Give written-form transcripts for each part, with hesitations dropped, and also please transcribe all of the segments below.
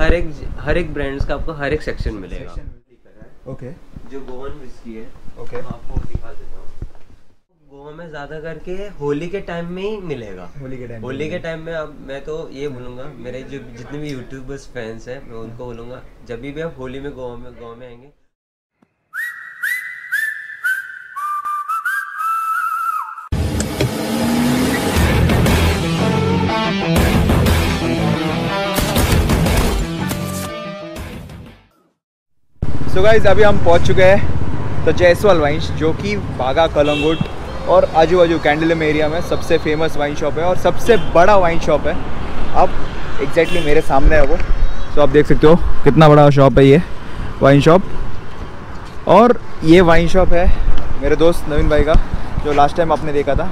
हर एक ब्रांड्स का आपको हर एक सेक्शन मिलेगा। ओके, जो गोवन विस्की है, ओके, आपको दिखा देता हूँ। गोवा में ज़्यादा करके होली के टाइम में ही मिलेगा। होली के टाइम में अब मैं तो ये बोलूँगा, मेरे जो जितने भी यूट्यूबर्स फैंस हैं, मैं उनको बोलूँगा जब भी आप होली में गोवा में आएंगे। सो गाइस अभी हम पहुंच चुके हैं तो जयसवाल वाइन्स, जो कि बागा कलंगुट और आजू बाजू कैंडलम एरिया में सबसे फेमस वाइन शॉप है और सबसे बड़ा वाइन शॉप है। अब एग्जैक्टली मेरे सामने है वो, तो आप देख सकते हो कितना बड़ा शॉप है ये वाइन शॉप। और ये वाइन शॉप है मेरे दोस्त नवीन भाई का, जो लास्ट टाइम आपने देखा था,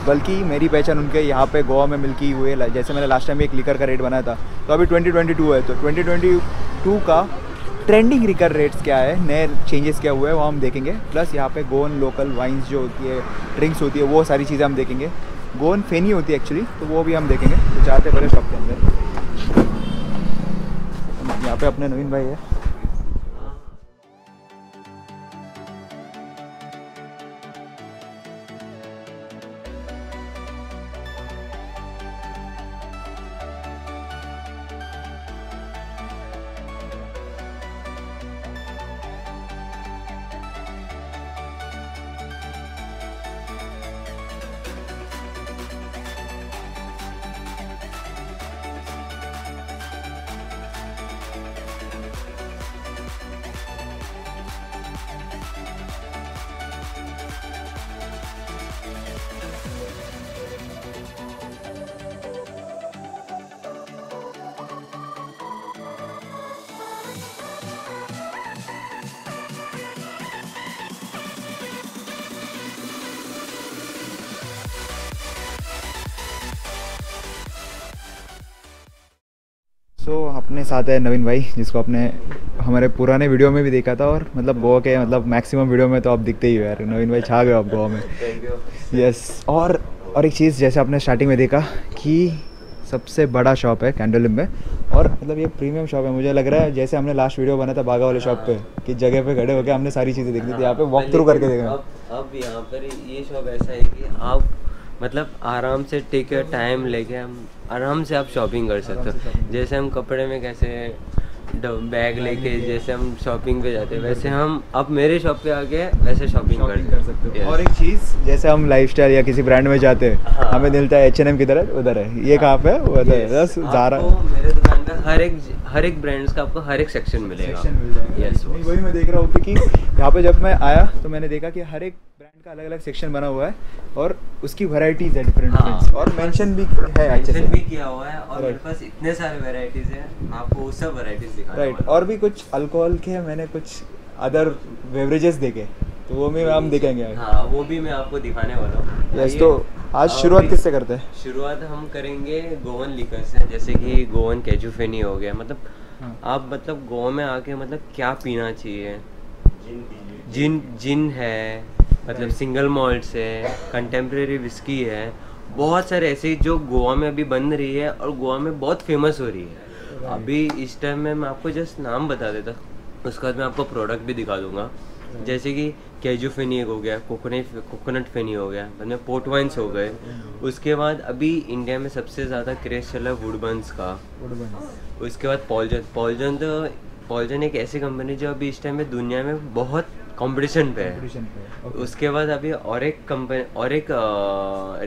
बल्कि मेरी पहचान उनके यहाँ पे गोवा में मिलकी हुई है। जैसे मैंने लास्ट टाइम एक लीकर का रेट बनाया था, तो अभी 2022 है, तो 2022 का ट्रेंडिंग लिकर रेट्स क्या है, नए चेंजेस क्या हुए हैं वो हम देखेंगे। प्लस यहाँ पे गोवन लोकल वाइन्स जो होती है, ड्रिंक्स होती है, वो सारी चीज़ें हम देखेंगे। गोवन फेनी होती है एक्चुअली, तो वो भी हम देखेंगे। तो जाते पहले शॉप के अंदर। यहाँ पे अपने नवीन भाई है। अपने साथ है नवीन भाई, जिसको आपने हमारे पुराने वीडियो में भी देखा था, और मतलब गोवा के मतलब मैक्सिमम वीडियो में तो आप दिखते ही हो यार। नवीन भाई छा गए आप गोवा में। यस। और एक चीज़, जैसे आपने स्टार्टिंग में देखा कि सबसे बड़ा शॉप है कैंडोलिम में, और मतलब ये प्रीमियम शॉप है। मुझे लग रहा है जैसे हमने लास्ट वीडियो बनाया था बागा वाले शॉप पे, कि जगह पे खड़े होकर हमने सारी चीज़ें देख ली थी, यहाँ पे वॉक थ्रू करके देखना। अब यहाँ पर ये शॉप ऐसा है कि आप मतलब आराम से टेक योर टाइम लेके हम आराम से आप शॉपिंग कर सकते हो। जैसे हम कपड़े में कैसे बैग लेके जैसे हम शॉपिंग पे जाते हैं, वैसे हम अब मेरे शॉप पे आके वैसे शॉपिंग कर सकते हो। और एक चीज़, जैसे हम लाइफस्टाइल या किसी ब्रांड में जाते हैं, हमें मिलता है H&M किधर है, उधर है, ये कहाँ पे है, उधर है। बस ज़ारा, मेरे दुकान का हर एक ब्रांड्स का आपको हर एक सेक्शन मिलेगा। यस, वही मैं देख रहा हूँ, क्योंकि यहाँ पे जब मैं आया तो मैंने देखा कि हर एक ब्रांड का अलग अलग सेक्शन बना हुआ है और उसकी वैरायटीज है डिफरेंट, और मेंशन भी है, मेंशन भी किया हुआ है। और मेरे पास इतने सारे वैरायटीज हैं, मैं आपको वो सब वैरायटीज दिखाऊंगा। राइट। और भी कुछ अल्कोहल के मैंने कुछ अदर बेवरेजेस देखे, तो वो भी हम देखेंगे। हाँ, वो भी मैं आपको दिखाने वाला हूँ। यस। तो आज शुरुआत किससे करते हैं? शुरुआत हम करेंगे गोवन लिकर से, जैसे कि गोवन कैजुफेनी हो गया। मतलब आप मतलब गोवा में आके मतलब क्या पीना चाहिए, जिन है, मतलब सिंगल मॉल्ट्स है, कंटेम्प्रेरी विस्की है, बहुत सारे ऐसे जो गोवा में अभी बन रही है और गोवा में बहुत फेमस हो रही है अभी इस टाइम में। मैं आपको जस्ट नाम बता देता, उसके बाद मैं आपको प्रोडक्ट भी दिखा दूंगा। जैसे कि कैजू फेनी हो गया, कोकोनट फेनी हो गया, बाद में पोर्ट वाइन्स हो गए। उसके बाद अभी इंडिया में सबसे ज़्यादा क्रेज चला वुडबर्न्स का। उसके बाद पॉलजन एक ऐसी कंपनी जो अभी इस टाइम में दुनिया में बहुत कंपटीशन पे है। उसके बाद अभी और एक कंपनी, और एक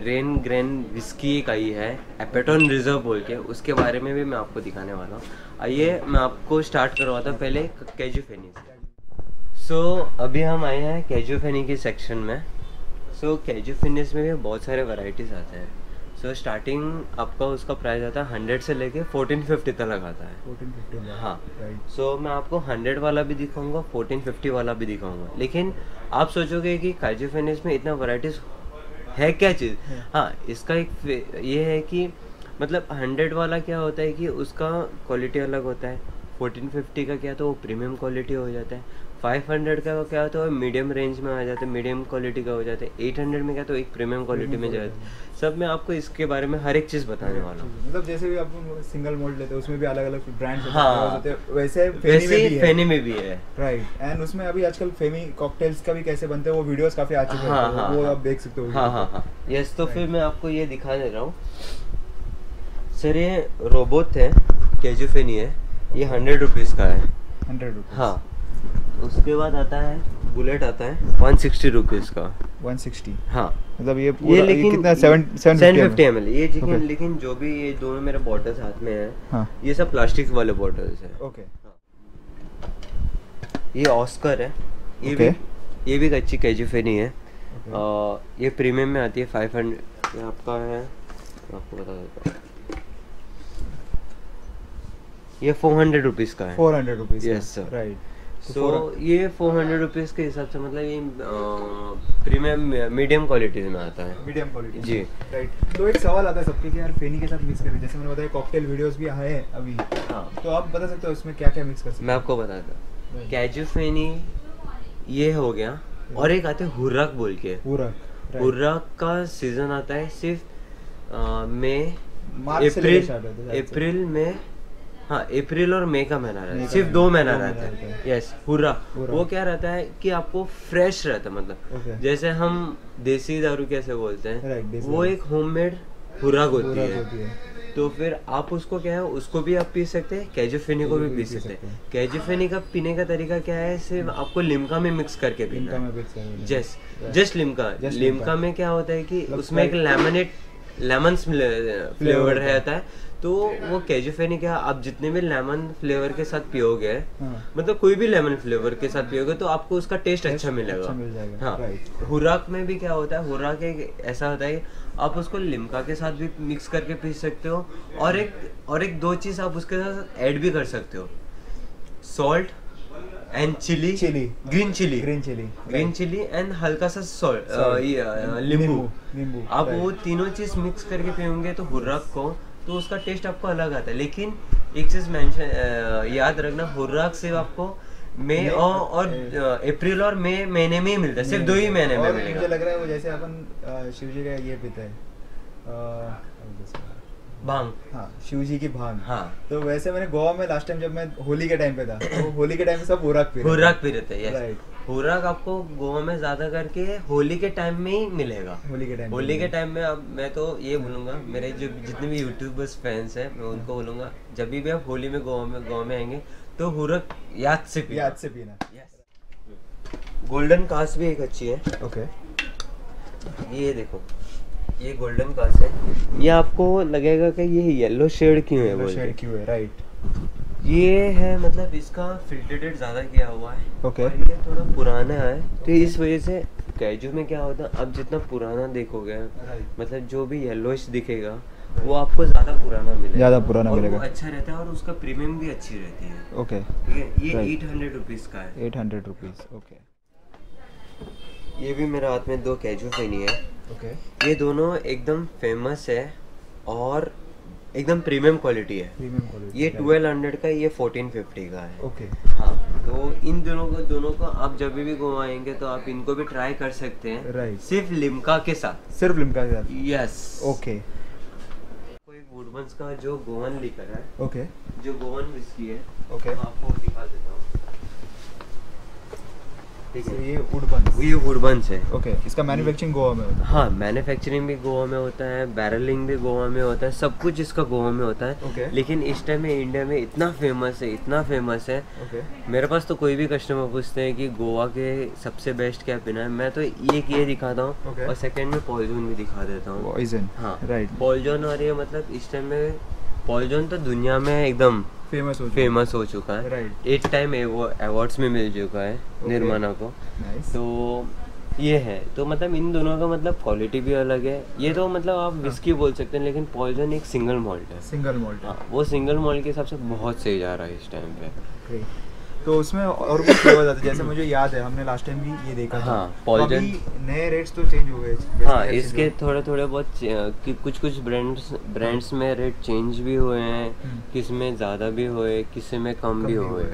रेन ग्रेन विस्की एक आई है, एपेटॉन रिजर्व बोल के, उसके बारे में भी मैं आपको दिखाने वाला हूँ। आइए मैं आपको स्टार्ट करवाता हूँ पहले कैजू फेनी से। सो अभी हम आए हैं कैजू फेनी के सेक्शन में। सो कैजू फेनीस में भी बहुत सारे वैरायटीज आते हैं। सो स्टार्टिंग आपका उसका प्राइस आता है 100 से लेके 1450 तक आता है। 1450। हाँ। सो मैं आपको 100 वाला भी दिखाऊंगा, 1450 वाला भी दिखाऊंगा। लेकिन आप सोचोगे कि कैजू फेनीस में इतना वैरायटीज है क्या चीज़? हाँ, इसका एक ये है कि मतलब 100 वाला क्या होता है कि उसका क्वालिटी अलग होता है। 1450 का क्या, तो वो प्रीमियम क्वालिटी हो जाता है। 500 का क्या होता है मीडियम रेंज में आ जाते हैं, मीडियम क्वालिटी का हो जाता है। 800 में क्या तो एक प्रीमियम क्वालिटी में जाता है। सब मैं आपको इसके बारे में हर एक चीज़ बताने वाला हूँ। मतलब जैसे भी आप सिंगल मोल्ड लेते हैं उसमें भी अलग अलग ब्रांड्स हाँ, होते हैं, वैसे फेनी में भी है। राइट। एंड उसमें अभी आजकल फेनी कॉकटेल्स का भी कैसे बनते हैं वो वीडियोस काफी आ चुके हैं, वो आप देख सकते हो। हाँ यस। तो फिर मैं आपको ये दिखा दे रहा हूँ सर। ये रोबोट है, केजू फेनी है, ये 100 रुपीज़ का है। 100 रुपीज़। हाँ, उसके बाद आता है बुलेट, आता है 160 रुपीज़ का। 160। हाँ, मतलब ये लेकिन कितना 750 ml ये लेकिन जो भी ये दोनों मेरे बॉटल्स हाथ में है, हाँ, ये सब प्लास्टिक वाले बॉटल्स है। ओके। ये ऑस्कर है, ये भी एक अच्छी केजू फेनी है। ये प्रीमियम में आती है 500, ये आपका है, आपको बता देता हूँ, ये 400 रुपीज़ का है। 400 rupees. Yes sir, right. So ये 400 रुपीज़ के हिसाब से मतलब ये प्रीमियम मीडियम क्वालिटी में आता है। मीडियम क्वालिटी जी। राइट। तो एक सवाल आता है सबके कि यार फेनी के साथ मिक्स करें, जैसे मैंने बताया कॉकटेल वीडियोस भी आए हैं अभी। हाँ, तो आप बता सकते हो इसमें क्या क्या मिक्स कर सकते हैं? मैं आपको बताता हूँ। केजू फेनी ये हो गया, और एक आते हैं हुर्राक बोल के। हुर्राक का सीजन आता है सिर्फ अप्रैल में। हाँ, अप्रैल और मई का महीना रहता है, सिर्फ 2 महीना रहता है। यस, हुर्रा वो क्या रहता है कि आपको फ्रेश रहता है, मतलब जैसे हम देसी दारू कैसे बोलते हैं, वो एक होममेड हुर्राक होती है। तो फिर आप उसको क्या है, उसको भी आप पी सकते हैं, केजू फेनी को भी पी सकते हैं। केजू फेनी का पीने का तरीका क्या है, सिर्फ आपको लिम्का में मिक्स करके पीना है। जस्ट लिम्का में क्या होता है कि उसमें एक लेमन फ्लेवर रहता है। तो वो केजू फेनी क्या, आप जितने भी लेमन फ्लेवर के साथ पियोगे, मतलब कोई भी लेमन फ्लेवर के साथ पियोगे तो आपको उसका टेस्ट अच्छा मिलेगा। हाँ, हुर्राक में भी क्या होता है, हुर्राक एक ऐसा होता है आप उसको लिम्का के साथ भी मिक्स करके पी सकते हो, और एक 2 चीज़ आप उसके साथ ऐड भी कर सकते हो, salt and green chilli and हल्का सा नींबू। आप वो तीनों चीज़ मिक्स करके पियोगे तो हुर्राक को, तो उसका टेस्ट आपको अलग आता है। लेकिन एक चीज़ याद रखना, हुर्राक सिर्फ आपको मई और अप्रैल और मई महीने में ही मिलता है, सिर्फ 2 ही महीने में मिलेगा। मुझे लग रहा है वो जैसे अपन शिव जी का ये पीते हैं भांग। हाँ, शिव जी की भांग। हाँ, तो वैसे मैंने गोवा में लास्ट टाइम जब मैं होली के टाइम पे था, तो होली के टाइम पे सब हुर्राक पी रहे थे। राइट। हुर्राक आपको गोवा में ज्यादा करके होली के टाइम में ही मिलेगा। होली के टाइम में अब मैं तो ये बोलूँगा, मेरे जो जितने भी यूट्यूबर्स फैंस हैं, मैं उनको बोलूँगा जब भी आप होली में गोवा में आएंगे तो हुर्राक याद से पीना। गोल्डन कास्ट भी एक अच्छी है। ओके। ये देखो, ये गोल्डन कास्ट है। ये आपको लगेगा कि ये येलो शेड क्यों है, राइट। ये है मतलब इसका फिल्टरेटेड ज़्यादा किया हुआ है। ओके। और ये थोड़ा पुराना है, तो इस वजह से कैजू में क्या होता है, अब जितना पुराना देखोगे, मतलब जो भी येलोइश दिखेगा वो आपको ज़्यादा पुराना मिलेगा, वो अच्छा रहता है और उसका प्रीमियम भी अच्छी रहती है। ओके। ये 800 रुपीज़ का है। 800 रुपीज़। ओके। ये भी मेरे हाथ में 2 केजू फेनी है। ओके। ये दोनों एकदम फेमस है और एकदम प्रीमियम क्वालिटी है। ये 1200 का, ये 1450 का है। ओके। हाँ, तो इन दोनों को आप जब भी गोवा आएंगे तो आप इनको भी ट्राई कर सकते हैं। राइट। सिर्फ लिम्का के साथ। यस। ओके। कोई वुडबन्स का जो गोवन लिकर है, ओके, जो गोवन विस्की है, ओके, आपको दिखा देता हूँ। ठीक है, ये वुडबन्स है। ओके। इसका मैन्युफैक्चरिंग गोवा में होता है? हाँ, मैन्युफैक्चरिंग भी गोवा में होता है, बैरलिंग भी गोवा में होता है, सब कुछ इसका गोवा में होता है। okay. लेकिन इस टाइम में इंडिया में इतना फेमस है। okay. मेरे पास तो कोई भी कस्टमर पूछते हैं कि गोवा के सबसे बेस्ट क्या पीना है, मैं तो ये दिखाता हूँ। okay. और सेकंड में पॉइजन भी दिखा देता हूँ। हाँ, राइट। पॉइजन, और ये मतलब इस टाइम में पॉइजन तो दुनिया में एकदम फेमस हो चुका है। राइट। 8 टाइम अवार्ड्स में मिल चुका है निर्माणा को। तो ये है, तो मतलब इन दोनों का मतलब क्वालिटी भी अलग है। ये तो मतलब आप विस्की बोल सकते हैं, लेकिन पॉइजन एक सिंगल मॉल्ट है। हाँ, वो सिंगल मॉल्ट के हिसाब से बहुत सही जा रहा है इस टाइम पे। तो उसमें और भी फ्लेवर्स आते हैं, जैसे मुझे याद है हमने लास्ट टाइम भी ये देखा था। हाँ, पॉइजन नए रेट्स तो चेंज हो गए। हाँ, इसके थोड़े बहुत कुछ ब्रांड्स में रेट चेंज भी हुए हैं, किस में ज़्यादा भी हुए, किस में कम भी हुए।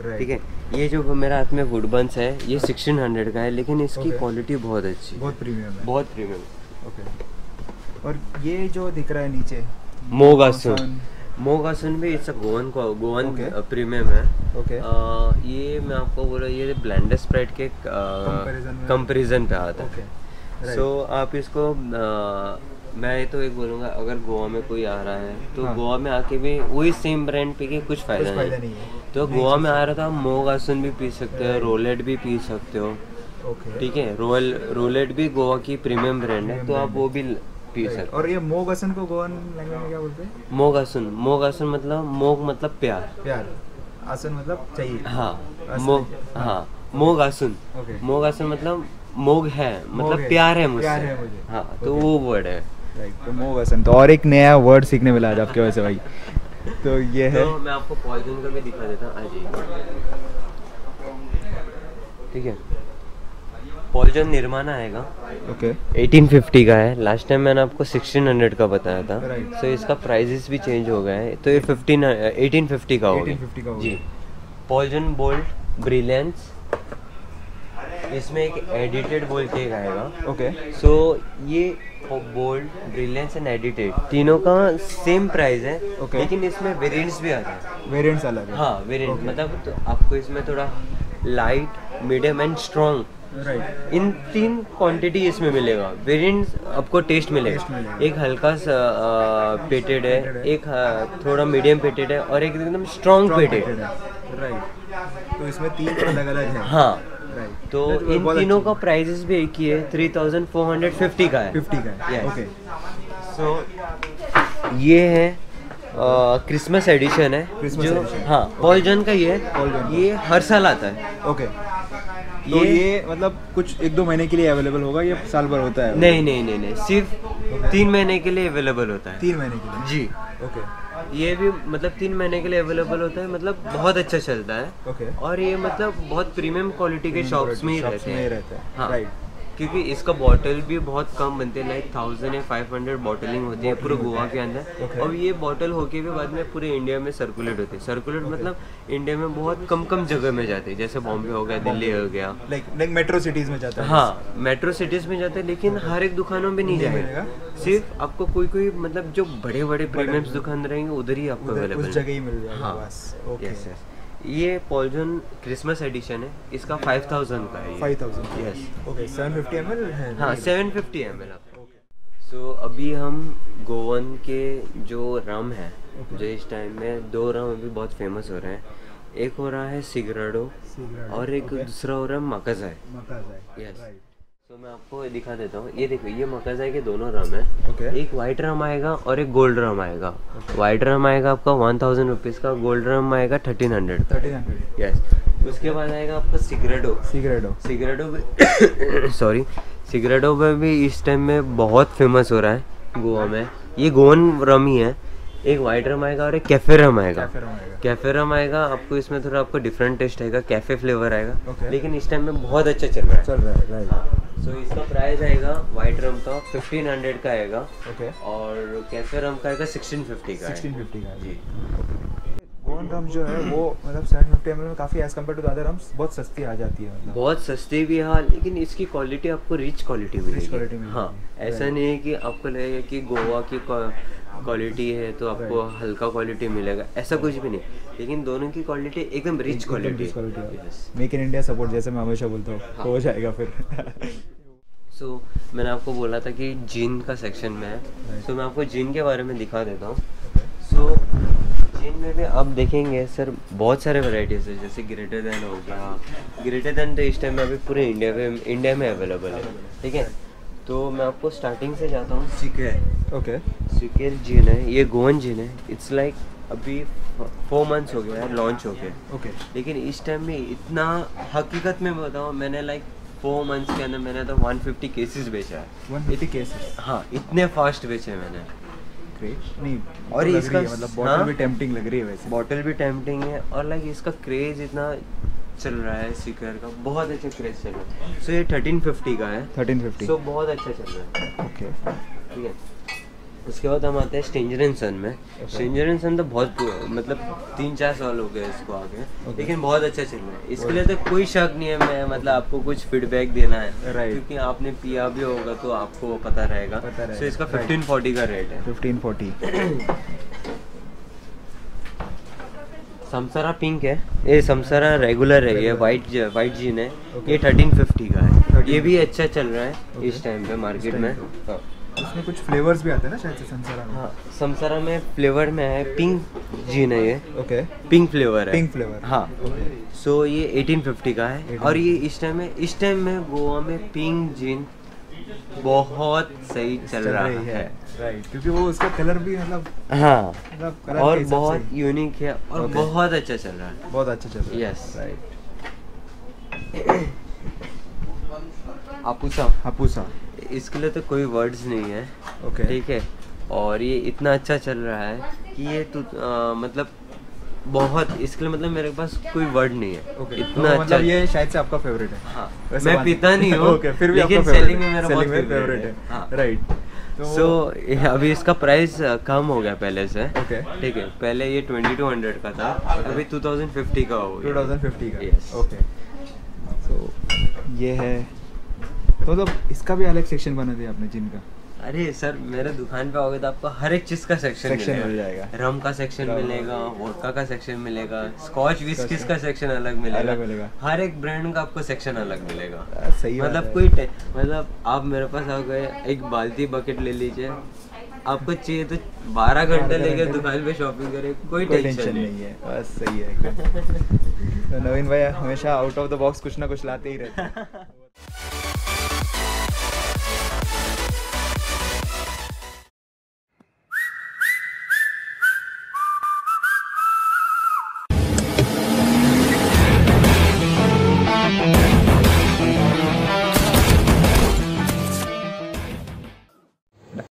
Right. ठीक है, ये जो मेरा हाथ में वुडबंस है ये 1600 का है, लेकिन इसकी Okay. क्वालिटी बहुत अच्छी है, बहुत प्रीमियम है। बहुत प्रीमियम। ओके। और ये जो दिख रहा है नीचे, मोगासन, मोगासन भी it's a Goan Okay. Premium है। ओके। ये मैं आपको बोला, ये ब्लेंडर स्प्रेड के कंपैरिजन पे आता है। ओके। सो आप इसको मैं तो एक बोलूँगा, अगर गोवा में कोई आ रहा है तो हाँ। गोवा में आके भी वही सेम ब्रांड पी के कुछ फ़ायदा नहीं है। तो गोवा में आ रहा था, मोगासन भी पी सकते हो, रोलेट भी पी सकते हो। ओके। ठीक है, रोलेट भी गोवा की प्रीमियम ब्रांड है, तो आप वो भी पी सकते हो। और ये मोगासन को गोवन लैंग्वेज में क्या बोलते हैं? मोगासन, मोगासन मतलब मोग मतलब प्यार, प्यार, आसन मतलब चाहिए। हाँ आसन मोग, हाँ। हाँ मोगासन, ओके। मोगासन मतलब मोग है, मोग मतलब है, प्यार है मुझसे। प्यार है मुझे। हाँ, तो ओके। वो वर्ड है। राइट, तो मोगासन। तो और एक नया वर्ड सीखने मिला आज आपके वजह से भाई। तो ये है। तो मैं आपको पॉइजन का भी दिखा देता हूँ, आ जाइए। ठीक है, पॉइजन निर्माना आएगा, ओके। 1850 का है। लास्ट टाइम मैंने आपको 1600 का बताया था। Right. सो इसका प्राइजेस भी चेंज हो गए हैं, तो ये 1850 का हो गया। 1850 का हो जी। गया। पॉइजन बोल्ट ब्रिलियंस, इसमें एक एडिटेड बोल के एक आएगा। ओके। सो ये बोल्ड, ब्रिलियंस एंड एडिटेड तीनों का सेम प्राइस है। Okay. लेकिन इसमें वेरिएंट्स भी आते हैं। वेरिएंट्स अलग है। हाँ, वेरिएंट Okay. मतलब तो आपको इसमें थोड़ा light, medium and strong, right. In 3 quantity इसमें मिलेगा। वेरिएंट्स आपको टेस्ट मिलेगा। Taste मिलेगा। एक हल्का सा पेटेड है, Peated है। एक थोड़ा मीडियम पेटेड है, और एक एकदम स्ट्रॉन्ग पेटेड। राइट। तो इसमें 3 अलग अलग है। हाँ, राइट। तो इन तीनों का प्राइजेस भी एक ही है, 3450 का है। 50 का है। Yes. ओके। सो ये है क्रिसमस एडिशन है, Christmas जो edition. हाँ पॉल जॉन का ये Paul John का। ये हर साल आता है। ओके। तो ये मतलब कुछ 1-2 महीने के लिए अवेलेबल होगा, ये साल भर होता है? नहीं नहीं नहीं नहीं, सिर्फ 3 महीने के लिए अवेलेबल होता है। 3 महीने के लिए? जी। ओके। ये भी मतलब 3 महीने के लिए अवेलेबल होता है, मतलब बहुत अच्छा चलता है। ओके। और ये मतलब बहुत प्रीमियम क्वालिटी के शॉप्स में ही Shops रहते में ही हैं। रहता है। हाँ, राइट। क्योंकि इसका बॉटल भी बहुत कम बनते हैं, लाइक 1000 या 500 बॉटलिंग होती है पूरे गोवा के अंदर। Okay. और ये बॉटल होके भी बाद में पूरे इंडिया में सर्कुलेट होती है। सर्कुलेट मतलब इंडिया में बहुत कम कम जगह में जाते हैं, जैसे बॉम्बे हो गया, दिल्ली हो गया। लाइक मेट्रो सिटीज में जाता है? हाँ, मेट्रो सिटीज में जाते हैं, लेकिन हर एक दुकानों में नहीं जाएगा। सिर्फ आपको कोई कोई मतलब जो बड़े बड़े प्रीमियम दुकान रहेंगे उधर ही आपको उधर अवेलेबल उस जगह ही मिल जाएगा। हाँ, बस। ओके। Yes yes. ये पॉलजन क्रिसमस एडिशन है, इसका 5000 का है। 5000। यस। ओके। 750 ml है? हाँ, 750 ml। सो अभी हम गोवन के जो रम है, जो इस टाइम में 2 रम अभी बहुत फेमस हो रहे हैं। एक हो रहा है सिगरेडो Sigurado, और एक okay. दूसरा हो रहा है मकाजाई। मकाजाई। यस। राइट। तो मैं आपको दिखा देता हूँ, ये देखो, ये मकाजाई के दोनों रम है। ओके। एक वाइट रम आएगा और एक गोल्ड रम आएगा। वाइट रम आएगा आपका 1000 रुपीज़ का, गोल्ड रम आएगा 1300 का। 1300। यस। उसके बाद आएगा आपका सिगरेडो। सिगरेडो। सिगरेडो भी सॉरी, सिगरेडो में भी इस टाइम में बहुत फेमस हो रहा है गोवा में। ये गोवन रम ही है। एक वाइट रम आएगा और एक कैफे रम आएगा। कैफे रम आएगा। कैफे रम आएगा आपको, इसमें थोड़ा आपको डिफरेंट टेस्ट आएगा, कैफे फ्लेवर आएगा। Okay. लेकिन इस टाइम में बहुत अच्छा चल रहा है। चल रहा है। राइट। सो इसका प्राइस आएगा वाइट रम का 1500 का आएगा, ओके। और कैफे रम का आएगा 1650 का है। 1650 का। जी। गोवन रम जो है वो मतलब 750 ml में काफ़ी एज कम्पेयर टू अदर रम्स बहुत सस्ती आ जाती है। मतलब बहुत सस्ती भी है, लेकिन इसकी क्वालिटी आपको रिच क्वालिटी मिलेगी। quality मिलेगी। हाँ, ऐसा नहीं है कि आपको लगेगा कि गोवा की क्वालिटी है तो आपको हल्का क्वालिटी मिलेगा, ऐसा कुछ भी नहीं। लेकिन दोनों की क्वालिटी एकदम रिच क्वालिटी है। मेक इन इंडिया सपोर्ट, जैसे मैं हमेशा बोलता हूँ, हो जाएगा फिर। सो मैंने आपको बोला था कि जिन का सेक्शन में है, सो मैं आपको जिन के बारे में दिखा देता हूँ। सो जिन में भी आप देखेंगे सर बहुत सारे वैरायटीज है, जैसे ग्रेटर देन हो गया। ग्रेटर देन तो इस टाइम में अभी पूरे इंडिया में अवेलेबल है। ठीक है, तो मैं आपको स्टार्टिंग से जाता हूँ। सिकेर। ओके। सिकेर जिन है, ये गोवन जिन है। इट्स लाइक अभी 4 मंथ्स हो गया है लॉन्च हो गया। ओके। लेकिन इस टाइम में इतना, हकीकत में बताऊँ, मैंने लाइक 4 मंथ्स के अंदर मैंने तो 150 केसेस बेचा है। 150 केसेस? हाँ, इतने फास्ट बेचे मैंने। ग्रेट। नहीं, और लग इसका रही है, मतलब बॉटल भी टेम्पटिंग लग रही है वैसे। बॉटल भी टेम्पटिंग है, और लाइक इसका क्रेज इतना चल रहा है सिकर का, बहुत अच्छा क्रेज चल रहा है। सो ये 1350 का है। 1350। सो बहुत अच्छा चल रहा है। ओके। ठीक है, उसके बाद हम आते हैं स्ट्रेंजर एंड सन में। स्ट्रेंजर एंड सन तो बहुत मतलब 3-4 साल हो गए इसको आगे, लेकिन बहुत अच्छा चल रहा है। इसके लिए तो कोई शक नहीं है, मैं मतलब आपको कुछ फीडबैक देना है, क्योंकि आपने पिया भी होगा तो आपको पता रहेगा। तो इसका 1540 का रेट है। 1540। समसरा पिंक है, ये समसरा रेगुलर है, ये वाइट जीन है, ये 1350 का है। ये भी अच्छा चल रहा है इस टाइम पे मार्केट में। इसमें कुछ फ्लेवर्स भी आते हैं ना शायद से समसरा में? हाँ, समसरा में फ्लेवर में है, पिंक जीन है ये। ओके, पिंक फ्लेवर है। पिंक फ्लेवर, हाँ। सो ये 1850 का है, और ये इस टाइम में गोवा में पिंक जीन बहुत सही चल रहा है। राइट, क्योंकि वो उसका कलर भी मतलब, हाँ, मतलब कलर और के हिसाब बहुत से यूनिक है, और बहुत अच्छा चल रहा है। बहुत अच्छा चल रहा है। यस। राइट। हापुसा, इसके लिए तो कोई वर्ड्स नहीं है। ओके, ठीक है, और ये इतना अच्छा चल रहा है कि ये तो मतलब बहुत, इसके लिए मतलब मेरे पास कोई वर्ड नहीं है। इतना तो अच्छा, मतलब ये शायद से आपका फेवरेट है। हाँ, वैसे मैं बात पीता नहीं हूँ, ओके, फिर भी लेकिन आपका सेलिंग फेवरेट में मेरा बहुत फेवरेट है। हाँ। राइट। सो अभी इसका प्राइस कम हो गया पहले से। ओके, ठीक है, पहले ये 2200 का था, अभी 2050 का हो गया। 2050 का। Yes. ओके, तो ये है, तो मतलब इसका भी अलग सेक्शन बना दिया आपने जिन का? अरे सर, मेरे दुकान पे आओगे तो आपको हर एक चीज का सेक्शन मिल जाएगा। रम का सेक्शन मिलेगा, वोडका का सेक्शन मिलेगा, स्कॉच विस्कीज का सेक्शन अलग मिलेगा, हर एक ब्रांड का आपको सेक्शन अलग मिलेगा। सही मतलब कोई मतलब आप मेरे पास आ गए, एक बाल्टी बकेट ले लीजिए, आपको चाहिए तो 12 घंटे लेके दुकान पे शॉपिंग करें, कोई टेंशन नहीं है। बस सही है एकदम। तो नवीन भाई हमेशा आउट ऑफ द बॉक्स कुछ ना कुछ लाते ही रहते हैं।